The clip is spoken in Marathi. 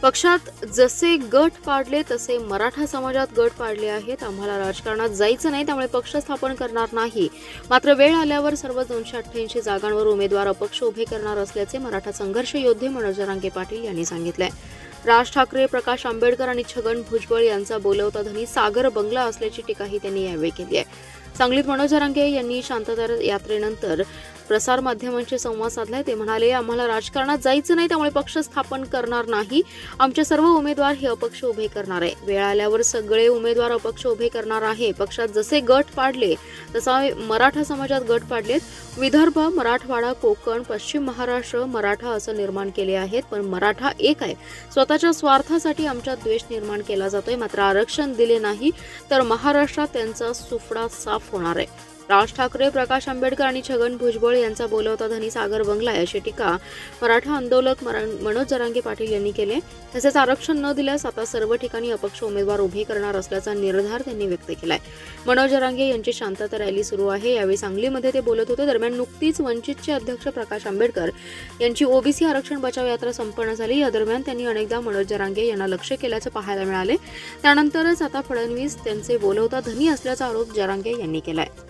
पक्षात जसे गट पाडले तसे मराठा समाजात गट पाडले आहेत। आम्हाला राजकारणात जायचं नाही, त्यामुळे पक्ष स्थापन करणार नाही। मात्र वेळ आल्यावर सर्व 288 जागांवर उमेदवार अपक्ष उभे करणार असल्याचे मराठा संघर्ष योद्धे मनोज जरांगे पाटील यांनी सांगितले। राज ठाकरे, प्रकाश आंबेडकर आणि छगन भुजबळ यांचा बोलवता धनी सागर बंगला असल्याची टीकाही त्यांनी यावेळी केली आहे। सांगलीत मनोज जरांगे यांनी शांतता यात्रेनंतर प्रसार माध्यमांशी संवाद साधलाय। ते म्हणाले, आम्हाला राजकारणात जायचं नाही, त्यामुळे पक्ष स्थापन करणार नाही। आमचे सर्व उमेदवार हे अपक्ष उभे करणार आहे। वेळ आल्यावर सगळे उमेदवार अपक्ष उभे करणार आहे। पक्षात जसे गट पाडले तसा मराठा समाजात गट पाडलेत। विदर्भ, मराठवाडा, कोकण, पश्चिम महाराष्ट्र, मराठा असं निर्माण केले आहेत, पण मराठा एक आहे। स्वतःच्या स्वार्थासाठी आमच्यात द्वेष निर्माण केला जातोय। मात्र आरक्षण दिले नाही तर महाराष्ट्रात त्यांचा सुफडा साफ होणार आहे। राज ठाकरे, प्रकाश आंबेडकर आणि छगन भुजबळ यांचा बोलवता धनी सागर बंगला आहे, अशी टीका मराठा आंदोलक मनोज जरांगे पाटील यांनी केले। तसेच आरक्षण न दिल्यास आता सर्व ठिकाणी अपक्ष उमेदवार उभे करणार असल्याचा निर्धार त्यांनी व्यक्त केलाय। मनोज जरांगे यांची शांतता रॅली सुरू आहे। यावेळी सांगलीमध्ये ते बोलत होते। दरम्यान नुकतीच वंचितचे अध्यक्ष प्रकाश आंबेडकर यांची ओबीसी आरक्षण बचाव यात्रा संपन्न झाली। या दरम्यान त्यांनी अनेकदा मनोज जरांगे यांना लक्ष्य केल्याचे पाहायला मिळाले। त्यानंतरच आता फडणवीस त्यांचे बोलवता धनी असल्याचा आरोप जरांगे यांनी केलाय।